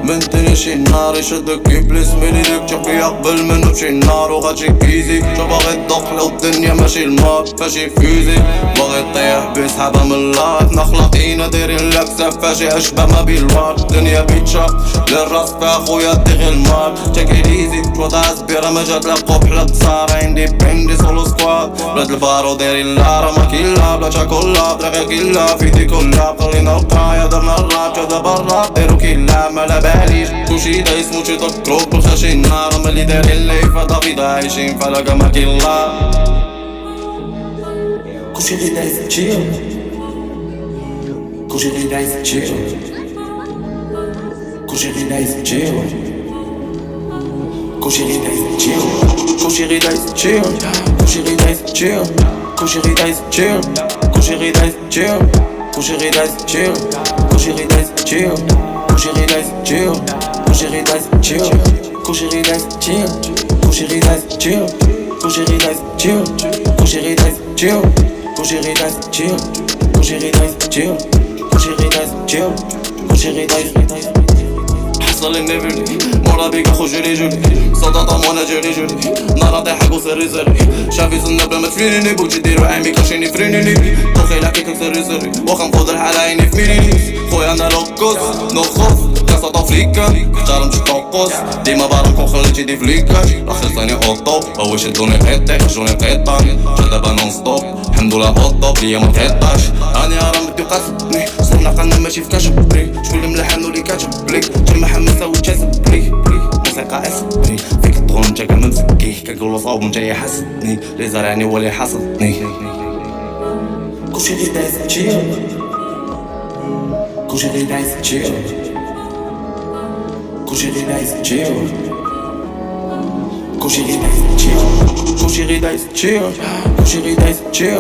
من تاني شي نار يشدك يبلس من ايدك تشوفي يقبل منه بشي نار وغاتشي كيزي شو باغي تدق لو الدنيا ماشي الماء فاشي فيزي باغي تطيح بسحابة من اللايف نخلقينا دايرين لك سفاشي اشبه ما بين الوار الدنيا بيتشا للراس فيها خويا ديغي المال تشيك ات ايزي شوطة سبيرة ما جات لك قبح لا تصار عندي بيندي سولو سكواد بلاد البارو دايرين لارا ما كيلا بلا شاكولا طريقة كيلا فيدي كلها خلينا القراية درنا الراب جا دابا الراب دايرو كيلا مالا باليش كلشي دايس موتشي تكروك بالخاشي النار هما اللي دايرين لي فدا فيدا عايشين فلاقا ما كيلا كلشي غي دايس تشيل كلشي غي دايس تشيل كلشي غي دايس تشيل كلشي غي دايس تشيل كلشي غي دايس تشيل كلشي غي دايس تشيل كلشي غي دايس تشيل كلشي غي دايس تشيل كلشي غي دايس تشيل كلشي غي دايس تشيل كلشي غي دايس تشيل كلشي غي دايس تشيل كلشي غي دايس تشيل كلشي غي دايس تشيل كلشي غي دايس تشيل كلشي غي دايس تشيل كلشي غي دايس تشيل كلشي غي دايس تشيل كلشي غي دايس تشيل كلشي غي دايس حصل النبلي مورا بيك اخو جولي صداطة وانا جولي نارا طيحك وسري سري شافي النبلة ما تفينيني بوجي ديرو عامي كاشيني فرينيني طوخي لحكيك سري واخا نفوض الحالة عيني في ميلينيس خويا انا لوكوس نو خوف كاسة طافليكا اختار مش توقص ديما بارك وخليتي دي فليكاش راح خلصاني اوطو هو شدوني قيطي خرجوني قيطة جا دابا نون ستوب الحمدولله اوطوب ليا متقطعش راني راه مدي وقاسبني صرنا قلنا ماشي في كاشبري شكون اللي ملحن واللي كاتب ليك جا حمسة وتجاسبني موسيقى اسبري فيك الطغون نتا كامل مسكيه كنقولو صاوب نتا يحسدني اللي زرعني هو اللي حصدني كلشي غي دايس تشيل كلشي غي دايس تشيل كلشي غي دايس تشيل كلشي غي دايس تشيل كلشي غي دايس تشيل كلشي غي دايس تشيل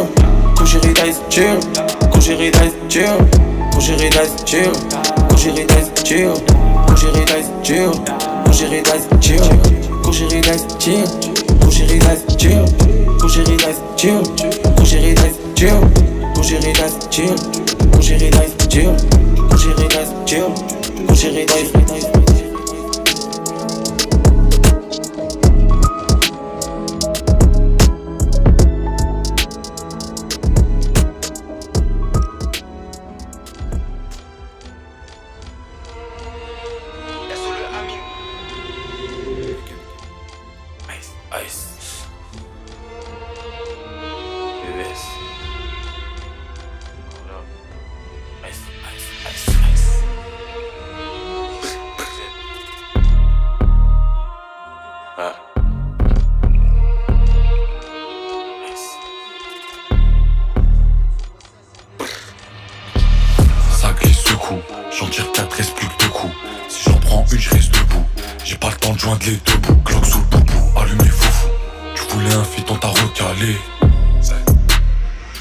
كلشي غي دايس تشيل كلشي غي دايس تشيل كلشي غي دايس تشيل كلشي غي دايس تشيل كلشي غي دايس تشيل كلشي غي دايس تشيل كلشي غي دايس تشيل كلشي غي دايس تشيل كلشي غي دايس تشيل كلشي غي دايس تشيل كلشي غي دايس تشيل كلشي غي دايس تشيل كلشي غي دايس تشيل كلشي غي دايس J'en tire 4, reste plus que 2 coups. Si j'en prends une, je reste debout. J'ai pas le temps de joindre les deux bouts. Glock sous le boubou, allume les foufous. Tu voulais un feat, on t'a recalé.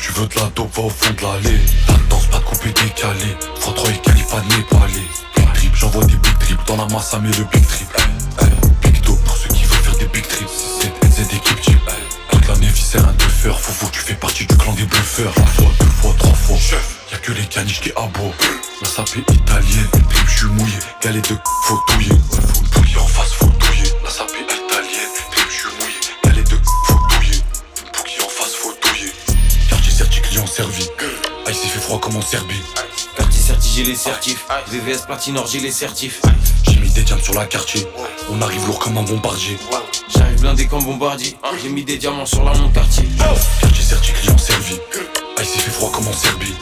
Tu veux de la dope, va au fond de l'allée. Pas de danse, pas de coupé décalé. Froid et Khalifa népalais. Big trip, j'envoie des big trips. Dans la masse, ça met le big trip. Big dope pour ceux qui veulent faire des big trips. C'est NZ équipe type. Toute l'année, viscère un teufeur. Foufou, tu fais partie du clan des bluffeurs. Une fois, 2 fois, 3 fois. Y'a que les caniches qui aboient. La sapée italienne, trip j'suis mouillé, galette de faut douiller. Faut une bouillie en face, faut douiller. La sapée italienne, trip j'suis mouillé, galette de faut douiller. Une bouillie en face, faut douiller. Quartier certi, client servi. Ah il s'est fait froid comme en Serbie. Quartier certi, j'ai les certifs. VVS Platinor, j'ai les certifs. J'ai mis des diamants sur la quartier. On arrive lourd comme un bombardier. J'arrive blindé comme bombardier. J'ai mis des diamants sur la mon quartier. Quartier certi, client servi. Ah il s'est fait froid comme en Serbie.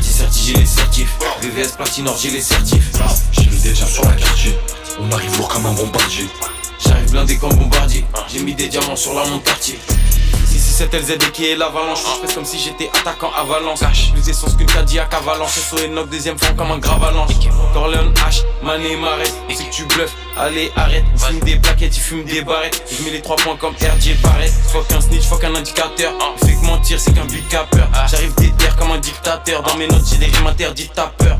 Certi, j'ai les certifs. VVS Platinor, j'ai les certifs. J'ai mis des diamants sur la quartier. On arrive lourd comme un bombardier. J'arrive blindé comme bombardier. J'ai mis des diamants sur la mon quartier. Si c'est cette LZD qui est l'avalanche, je fais comme si j'étais attaquant à Valence. Plus essence qu'une Cadillac à Valence. SO et knock deuxième fond comme un gravalanche. Corleone H, Mané Marès. On sait que tu bluffes, allez arrête. Il fume des plaquettes, il fume des barrettes. Je mets les 3 points comme RJ Barrett. Fuck un snitch, fuck un indicateur. Il fait que mentir, c'est qu'un big capper. J'arrive déter comme un dictateur. Dans mes notes j'ai des rimes interdites, t'as peur.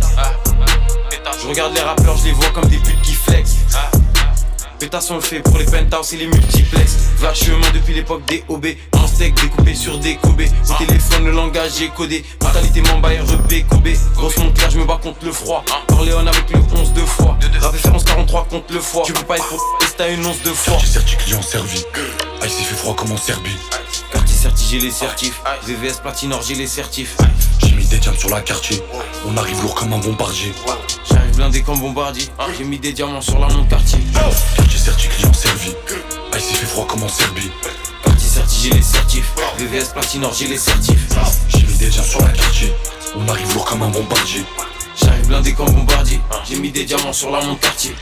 Je regarde les rappeurs, je les vois comme des putes qui flex. Pétasse on le fait pour les penthouse et les multiplex. Va chemin depuis l'époque des OB. En steak découpé sur des Kobe. Au téléphone le langage est codé. Mentalité Mamba REP Kobe. Grosse montre claire, je me bats contre le froid. Corleone avec le 11 2 fois. le foie. Tu peux pas être pour si t'as une once de foi. Quartier certi, client servi. Ah, il s'est fait froid comme en Serbie. Quartier certi, j'ai les certifs. VVS Platinor, j'ai les certifs. J'ai mis des diamants sur la quartier. On arrive lourd comme un bombardier. J'arrive blindé comme bombardier. J'ai mis des diamants sur la montre quartier. Quartier certi, client servi. Ah, il s'est fait froid comme en Serbie. Quartier certi, j'ai les certifs. VVS Platinor, j'ai les certifs. J'ai mis des diamants sur la quartier. On arrive lourd comme un bombardier. J'arrive blindé comme bombardier. J'ai mis des diamants sur la montre quartier.